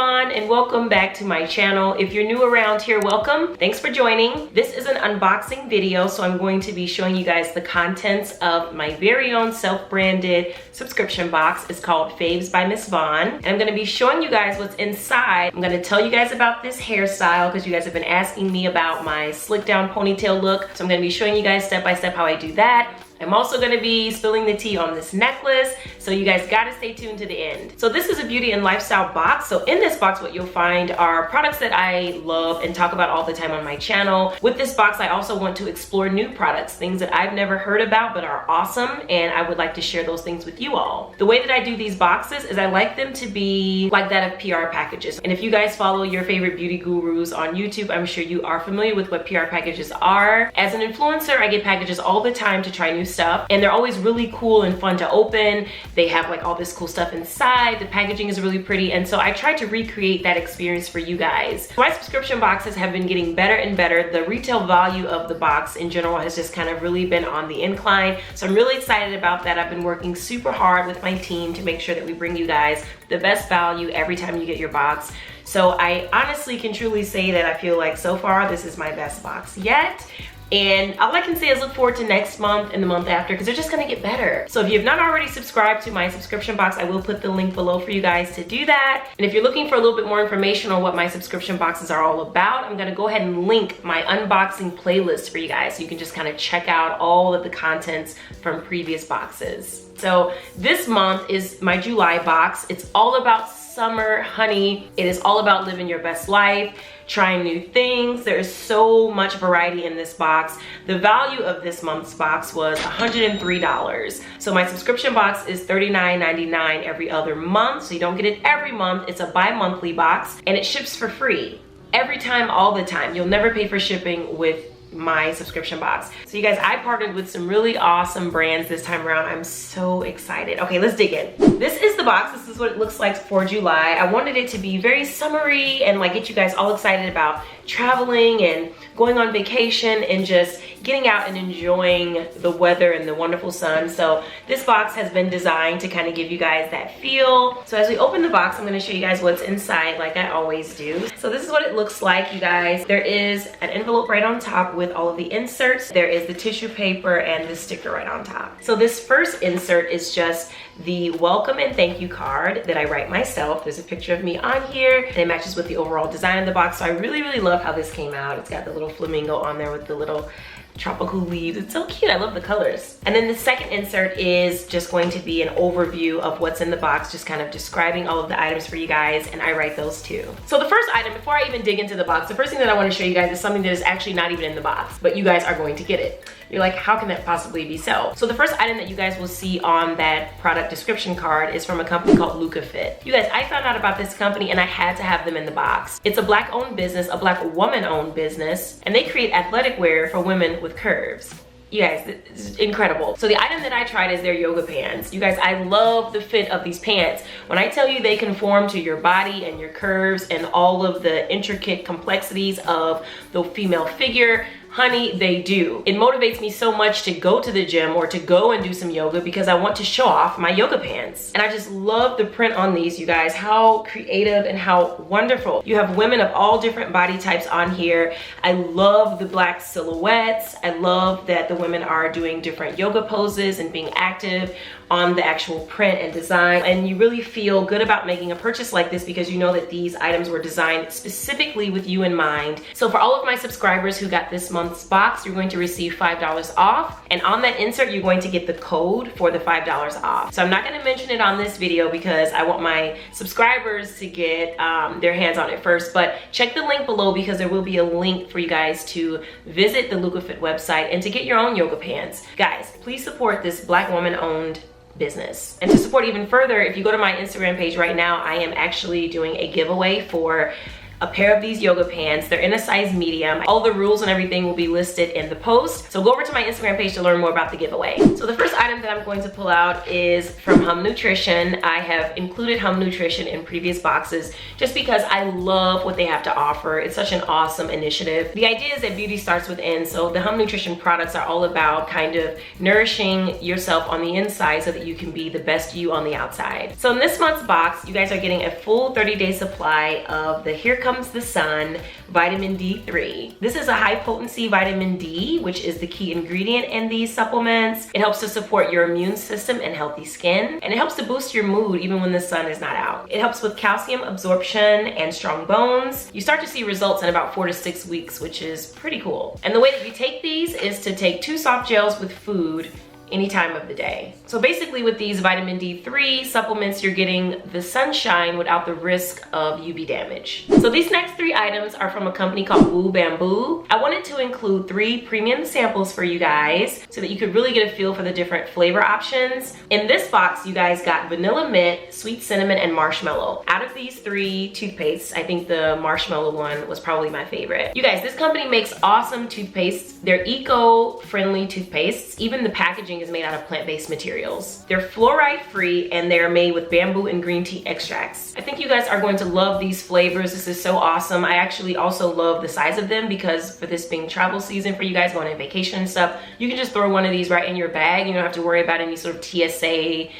Vaughn and welcome back to my channel. If you're new around here, welcome. Thanks for joining. This is an unboxing video, so I'm going to be showing you guys the contents of my very own self-branded subscription box. It's called Faves by Miss Vaughn. And I'm gonna be showing you guys what's inside. I'm gonna tell you guys about this hairstyle because you guys have been asking me about my slick down ponytail look. So I'm gonna be showing you guys step by step how I do that. I'm also gonna be spilling the tea on this necklace, so you guys gotta stay tuned to the end. So this is a beauty and lifestyle box. So in this box, what you'll find are products that I love and talk about all the time on my channel. With this box, I also want to explore new products, things that I've never heard about but are awesome, and I would like to share those things with you all. The way that I do these boxes is I like them to be like that of PR packages. And if you guys follow your favorite beauty gurus on YouTube, I'm sure you are familiar with what PR packages are. As an influencer, I get packages all the time to try new stuff, and they're always really cool and fun to open. They have like all this cool stuff inside. The packaging is really pretty, and so I tried to recreate that experience for you guys. My subscription boxes have been getting better and better. The retail value of the box in general has just kind of really been on the incline, so I'm really excited about that. I've been working super hard with my team to make sure that we bring you guys the best value every time you get your box. So I honestly can truly say that I feel like so far this is my best box yet. And all I can say is look forward to next month and the month after, because they're just gonna get better. So if you have not already subscribed to my subscription box, I will put the link below for you guys to do that. And if you're looking for a little bit more information on what my subscription boxes are all about, I'm gonna go ahead and link my unboxing playlist for you guys, so you can just kind of check out all of the contents from previous boxes. So this month is my July box. It's all about summer, honey. It is all about living your best life, trying new things. There is so much variety in this box. The value of this month's box was $103. So my subscription box is $39.99 every other month. So you don't get it every month. It's a bi-monthly box, and it ships for free every time, all the time. You'll never pay for shipping with my subscription box. So you guys, I partnered with some really awesome brands this time around. I'm so excited. Okay, let's dig in. This is the box. This is what it looks like for July. I wanted it to be very summery and like get you guys all excited about traveling and going on vacation and just getting out and enjoying the weather and the wonderful sun. So this box has been designed to kind of give you guys that feel. So as we open the box, I'm gonna show you guys what's inside like I always do. So this is what it looks like, you guys. There is an envelope right on top with all of the inserts. There is the tissue paper and the sticker right on top. So this first insert is just the welcome and thank you card that I write myself. There's a picture of me on here, and it matches with the overall design of the box. So I really, really love how this came out. It's got the little flamingo on there with the little tropical leaves. It's so cute. I love the colors. And then the second insert is just going to be an overview of what's in the box, just kind of describing all of the items for you guys, and I write those too. So the first item, before I even dig into the box, the first thing that I want to show you guys is something that is actually not even in the box, but you guys are going to get it. You're like, how can that possibly be so? So the first item that you guys will see on that product description card is from a company called LucaFit. You guys, I found out about this company and I had to have them in the box. It's a Black owned business, a Black woman owned business, and they create athletic wear for women with curves. You guys, it's incredible. So the item that I tried is their yoga pants. You guys, I love the fit of these pants. When I tell you they conform to your body and your curves and all of the intricate complexities of the female figure, honey, they do. It motivates me so much to go to the gym or to go and do some yoga because I want to show off my yoga pants. And I just love the print on these, you guys. How creative and how wonderful. You have women of all different body types on here. I love the Black silhouettes. I love that the women are doing different yoga poses and being active on the actual print and design. And you really feel good about making a purchase like this because you know that these items were designed specifically with you in mind. So for all of my subscribers who got this month's box, you're going to receive $5 off. And on that insert, you're going to get the code for the $5 off. So I'm not gonna mention it on this video because I want my subscribers to get their hands on it first, but check the link below because there will be a link for you guys to visit the LucaFit website and to get your own yoga pants. Guys, please support this Black woman owned business. And to support even further, if you go to my Instagram page right now, I am actually doing a giveaway for a pair of these yoga pants. They're in a size medium. All the rules and everything will be listed in the post. So go over to my Instagram page to learn more about the giveaway. So the first item that I'm going to pull out is from Hum Nutrition. I have included Hum Nutrition in previous boxes just because I love what they have to offer. It's such an awesome initiative. The idea is that beauty starts within, so the Hum Nutrition products are all about kind of nourishing yourself on the inside so that you can be the best you on the outside. So in this month's box, you guys are getting a full 30-day supply of the Here Comes the Sun Vitamin D3. This is a high potency vitamin D, which is the key ingredient in these supplements. It helps to support your immune system and healthy skin, and it helps to boost your mood even when the sun is not out. It helps with calcium absorption and strong bones. You start to see results in about 4 to 6 weeks, which is pretty cool. And the way that you take these is to take 2 soft gels with food any time of the day. So basically with these vitamin D3 supplements, you're getting the sunshine without the risk of UV damage. So these next 3 items are from a company called Woo Bamboo. I wanted to include 3 premium samples for you guys so that you could really get a feel for the different flavor options. In this box, you guys got vanilla mint, sweet cinnamon, and marshmallow. Out of these 3 toothpastes, I think the marshmallow one was probably my favorite. You guys, this company makes awesome toothpastes. They're eco-friendly toothpastes. Even the packaging is made out of plant-based materials. They're fluoride free and they're made with bamboo and green tea extracts. I think you guys are going to love these flavors. This is so awesome. I actually also love the size of them because for this being travel season for you guys going on vacation and stuff, you can just throw one of these right in your bag. You don't have to worry about any sort of TSA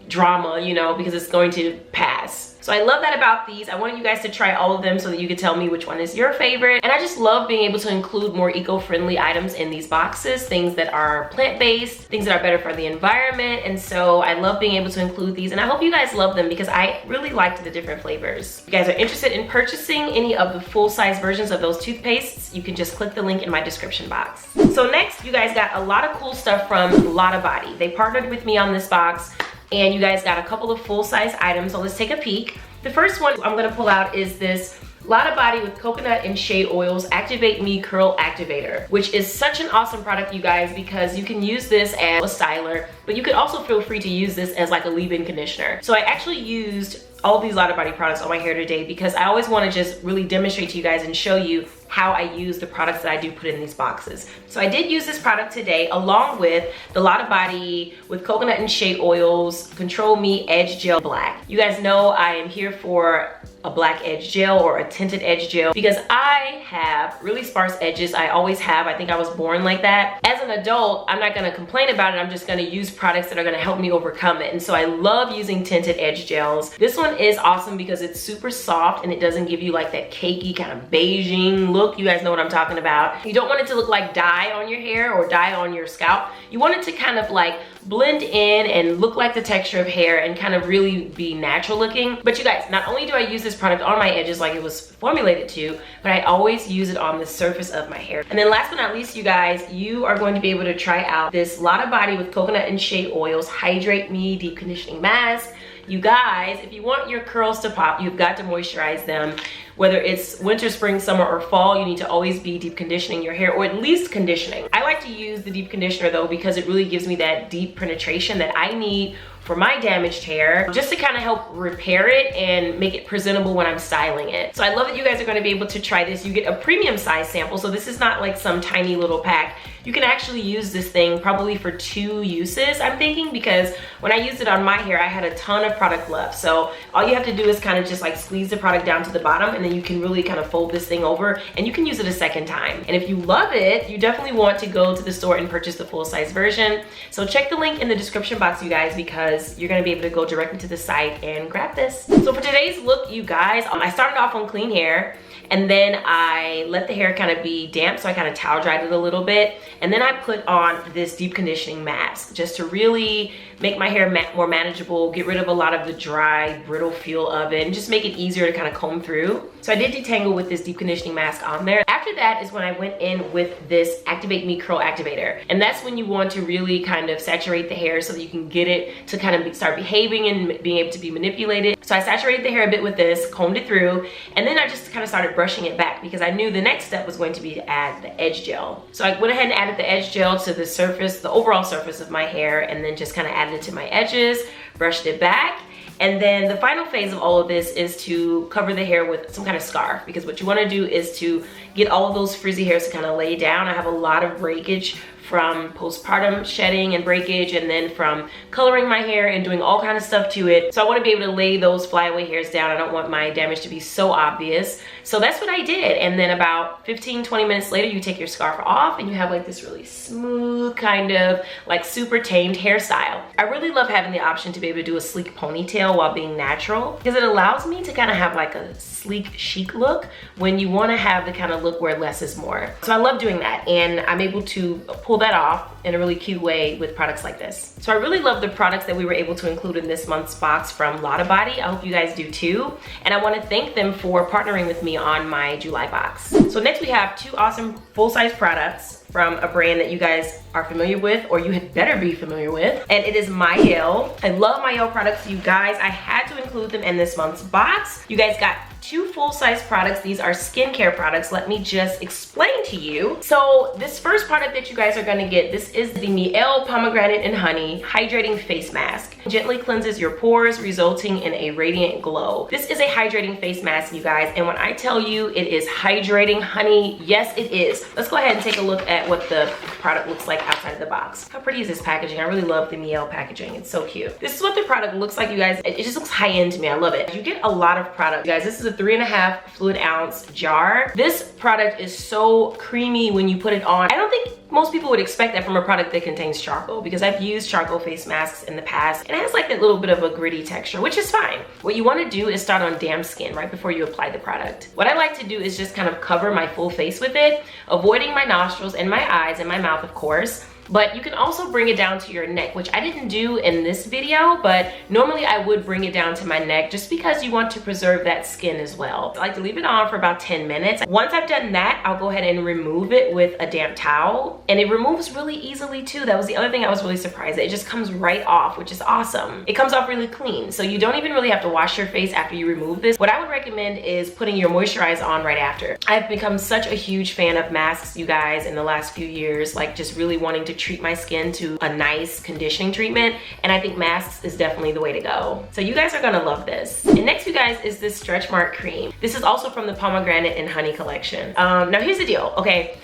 drama, you know, because it's going to pass. So I love that about these. I wanted you guys to try all of them so that you could tell me which one is your favorite. And I just love being able to include more eco-friendly items in these boxes, things that are plant-based, things that are better for the environment. And so I love being able to include these, and I hope you guys love them because I really liked the different flavors. If you guys are interested in purchasing any of the full-size versions of those toothpastes, you can just click the link in my description box. So next, you guys got a lot of cool stuff from Lotta Body. They partnered with me on this box, and you guys got a couple of full-size items, so let's take a peek. The first one I'm gonna pull out is this Lotta Body with coconut and shea oils Activate Me Curl Activator, which is such an awesome product, you guys, because you can use this as a styler, but you could also feel free to use this as like a leave-in conditioner. So I actually used all these Lotta Body products on my hair today because I always want to just really demonstrate to you guys and show you how I use the products that I do put in these boxes. So I did use this product today along with the Lotta Body with coconut and shea oils Control Me Edge Gel Black. You guys know I am here for a black edge gel or a tinted edge gel because I have really sparse edges. I always have. I think I was born like that. As an adult, I'm not gonna complain about it. I'm just gonna use products that are gonna help me overcome it. And so I love using tinted edge gels. This one is awesome because it's super soft and it doesn't give you like that cakey kind of beiging look. You guys know what I'm talking about. You don't want it to look like dye on your hair or dye on your scalp. You want it to kind of like blend in and look like the texture of hair and kind of really be natural looking. But you guys, not only do I use this product on my edges like it was formulated to, but I always use it on the surface of my hair. And then last but not least, you guys, you are going to be able to try out this Lotta Body with coconut and shea oils Hydrate Me Deep Conditioning Mask. You guys, if you want your curls to pop, you've got to moisturize them. Whether it's winter, spring, summer, or fall, you need to always be deep conditioning your hair, or at least conditioning. I like to use the deep conditioner though because it really gives me that deep penetration that I need for my damaged hair, just to kind of help repair it and make it presentable when I'm styling it. So I love that you guys are going to be able to try this. You get a premium size sample, so this is not like some tiny little pack. You can actually use this thing probably for 2 uses, I'm thinking, because when I used it on my hair, I had a ton of product left. So all you have to do is kind of just like squeeze the product down to the bottom, and then you can really kind of fold this thing over and you can use it a second time. And if you love it, you definitely want to go to the store and purchase the full-size version. So check the link in the description box, you guys, because you're gonna be able to go directly to the site and grab this. So for today's look, you guys, I started off on clean hair, and then I let the hair kind of be damp, so I kind of towel dried it a little bit, and then I put on this deep conditioning mask just to really make my hair more manageable, get rid of a lot of the dry, brittle feel of it, and just make it easier to kind of comb through. So I did detangle with this deep conditioning mask on there. After that is when I went in with this Activate Me Curl Activator, and that's when you want to really kind of saturate the hair so that you can get it to kind of start behaving and being able to be manipulated. So I saturated the hair a bit with this, combed it through, and then I just kind of started brushing it back because I knew the next step was going to be to add the edge gel. So I went ahead and added the edge gel to the surface, the overall surface of my hair, and then just kind of added it to my edges, brushed it back, And then the final phase of all of this is to cover the hair with some kind of scarf, because what you want to do is to get all of those frizzy hairs to kind of lay down. I have a lot of breakage from postpartum shedding and breakage, and then from coloring my hair and doing all kind of stuff to it. So I want to be able to lay those flyaway hairs down. I don't want my damage to be so obvious. So that's what I did. And then about 15-20 minutes later, you take your scarf off and you have like this really smooth kind of like super tamed hairstyle. I really love having the option to be able to do a sleek ponytail while being natural, because it allows me to kind of have like a sleek chic look when you want to have the kind of look where less is more. So I love doing that, and I'm able to pull that off in a really cute way with products like this. So I really love the products that we were able to include in this month's box from Lotta Body. I hope you guys do too. And I want to thank them for partnering with me on my July box. So next we have 2 awesome full-size products from a brand that you guys are familiar with, or you had better be familiar with, and it is Mielle. I love Mielle products, you guys. I had to include them in this month's box. You guys got 2 full-size products. These are skincare products. Let me just explain to you. So this first product that you guys are gonna get, this is the Mielle Pomegranate and Honey Hydrating Face Mask. Gently cleanses your pores, resulting in a radiant glow. This is a hydrating face mask, you guys, and when I tell you it is hydrating, honey, yes it is. Let's go ahead and take a look at what the product looks like outside of the box. How pretty is this packaging? I really love the Mielle packaging. It's so cute. This is what the product looks like, you guys. It just looks high-end to me. I love it. You get a lot of product, you guys. This is a 3.5 fluid ounce jar. This product is so creamy when you put it on. I don't think most people would expect that from a product that contains charcoal, because I've used charcoal face masks in the past. It has like that little bit of a gritty texture, which is fine. What you want to do is start on damp skin right before you apply the product. What I like to do is just kind of cover my full face with it, avoiding my nostrils and my eyes and my mouth, of course. But you can also bring it down to your neck, which I didn't do in this video, but normally I would bring it down to my neck just because you want to preserve that skin as well. I like to leave it on for about 10 minutes. Once I've done that, I'll go ahead and remove it with a damp towel, and it removes really easily too. That was the other thing I was really surprised at. It just comes right off, which is awesome. It comes off really clean, so you don't even really have to wash your face after you remove this. What I would recommend is putting your moisturizer on right after. I've become such a huge fan of masks, you guys, in the last few years, like just really wanting to treat my skin to a nice conditioning treatment, and I think masks is definitely the way to go. So you guys are gonna love this. And next, you guys, is this stretch mark cream. This is also from the Pomegranate and Honey collection. Now here's the deal, okay?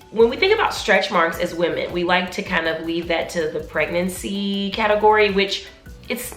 When we think about stretch marks as women, we like to kind of leave that to the pregnancy category, which it's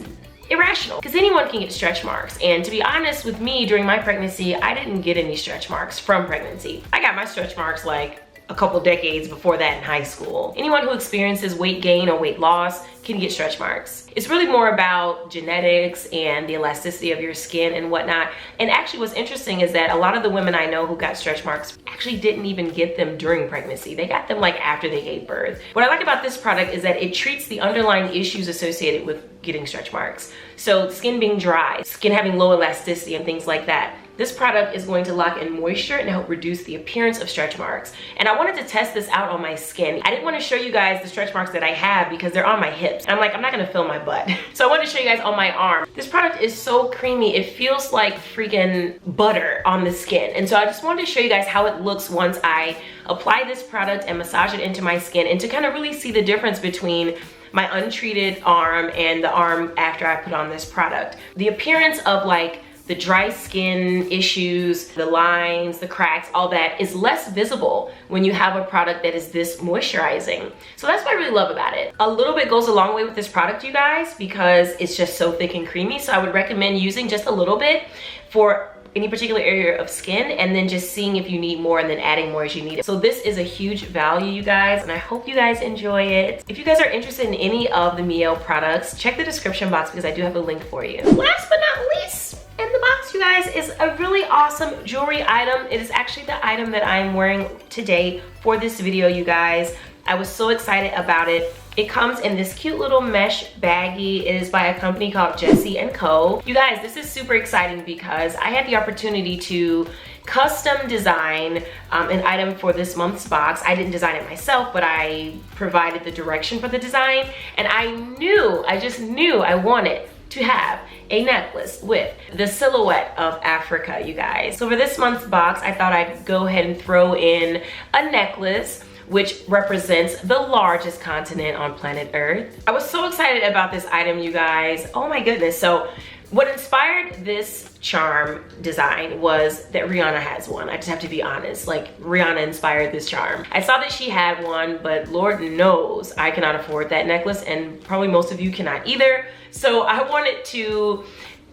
irrational, because anyone can get stretch marks. And to be honest with me, during my pregnancy, I didn't get any stretch marks from pregnancy. I got my stretch marks like a couple decades before that in high school. Anyone who experiences weight gain or weight loss can get stretch marks. It's really more about genetics and the elasticity of your skin and whatnot. And actually what's interesting is that a lot of the women I know who got stretch marks actually didn't even get them during pregnancy. They got them like after they gave birth. What I like about this product is that it treats the underlying issues associated with getting stretch marks. So skin being dry, skin having low elasticity and things like that. This product is going to lock in moisture and help reduce the appearance of stretch marks. And I wanted to test this out on my skin. I didn't want to show you guys the stretch marks that I have because they're on my hips. And I'm like, I'm not gonna film my butt. So I wanted to show you guys on my arm. This product is so creamy. It feels like freaking butter on the skin. And so I just wanted to show you guys how it looks once I apply this product and massage it into my skin, and to kind of really see the difference between my untreated arm and the arm after I put on this product. The appearance of like the dry skin issues, the lines, the cracks, all that is less visible when you have a product that is this moisturizing. So that's what I really love about it. A little bit goes a long way with this product, you guys, because it's just so thick and creamy. So I would recommend using just a little bit for any particular area of skin, and then just seeing if you need more and then adding more as you need it. So this is a huge value, you guys, and I hope you guys enjoy it. If you guys are interested in any of the Mielle products, check the description box because I do have a link for you. Last but not least, in the box, you guys, is a really awesome jewelry item. It is actually the item that I'm wearing today for this video, you guys. I was so excited about it. It comes in this cute little mesh baggie. It is by a company called Jessie & Co. You guys, this is super exciting because I had the opportunity to custom design an item for this month's box. I didn't design it myself, but I provided the direction for the design. And I just knew I wanted to have a necklace with the silhouette of Africa, you guys. So for this month's box, I thought I'd go ahead and throw in a necklace which represents the largest continent on planet Earth. I was so excited about this item, you guys. Oh my goodness. So what inspired this charm design was that Rihanna has one. I just have to be honest, like Rihanna inspired this charm. I saw that she had one, but Lord knows I cannot afford that necklace, and probably most of you cannot either. So I wanted to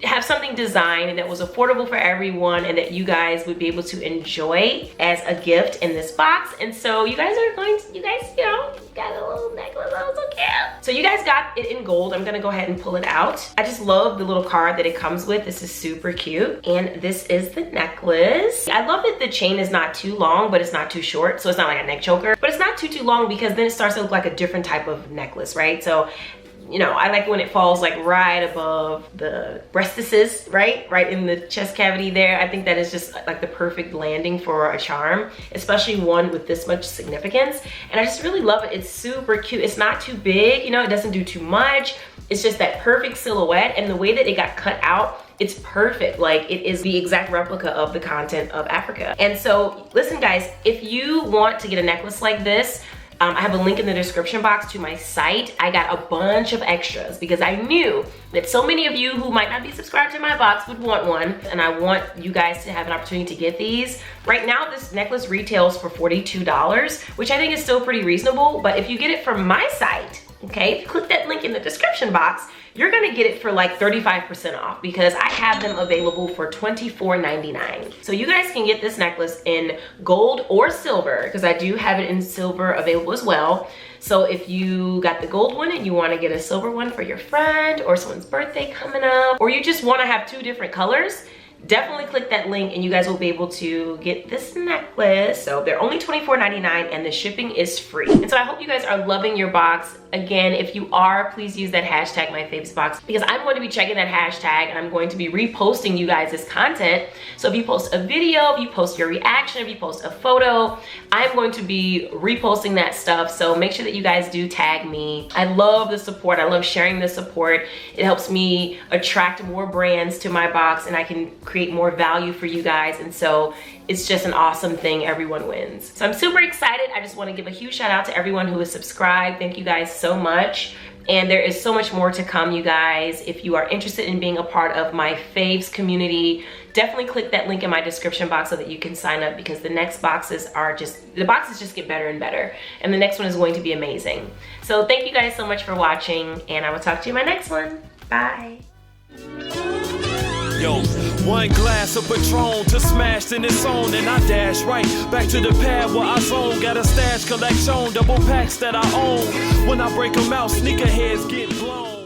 have something designed that was affordable for everyone and that you guys would be able to enjoy as a gift in this box. And so you guys, you know, got a little necklace. That was so cute. So you guys got it in gold. I'm gonna go ahead and pull it out. I just love the little card that it comes with. This is super cute. And this is the necklace. I love that the chain is not too long, but it's not too short. So it's not like a neck choker, but it's not too long, because then it starts to look like a different type of necklace, right? So, you know, I like when it falls like right above the breastises, right in the chest cavity there. I think that is just like the perfect landing for a charm, especially one with this much significance. And I just really love it. It's super cute. It's not too big, you know, it doesn't do too much. It's just that perfect silhouette, and the way that it got cut out, it's perfect. Like, it is the exact replica of the continent of Africa. And so listen guys, if you want to get a necklace like this, I have a link in the description box to my site. I got a bunch of extras because I knew that so many of you who might not be subscribed to my box would want one, and I want you guys to have an opportunity to get these. Right now, this necklace retails for $42, which I think is still pretty reasonable, but if you get it from my site, okay, if you click that link in the description box, you're gonna get it for like 35% off, because I have them available for $24.99. So you guys can get this necklace in gold or silver, because I do have it in silver available as well. So if you got the gold one and you wanna get a silver one for your friend or someone's birthday coming up, or you just wanna have two different colors, definitely click that link and you guys will be able to get this necklace. So they're only $24.99 and the shipping is free. And so I hope you guys are loving your box. Again, if you are, please use that hashtag MyFavesBox, because I'm going to be checking that hashtag and I'm going to be reposting you guys this content. So if you post a video, if you post your reaction, if you post a photo, I'm going to be reposting that stuff. So make sure that you guys do tag me. I love the support. I love sharing the support. It helps me attract more brands to my box, and I can create more value for you guys. And so it's just an awesome thing. Everyone wins. So I'm super excited. I just want to give a huge shout out to everyone who is subscribed. Thank you guys so much. And there is so much more to come, you guys. If you are interested in being a part of my Faves community, definitely click that link in my description box so that you can sign up, because the next boxes are the boxes just get better and better. And the next one is going to be amazing. So thank you guys so much for watching, and I will talk to you in my next one. Bye. Yo, one glass of Patron to smash in its own, and I dash right back to the pad where I zone. Got a stash collection, double packs that I own. When I break them out, sneakerheads get blown.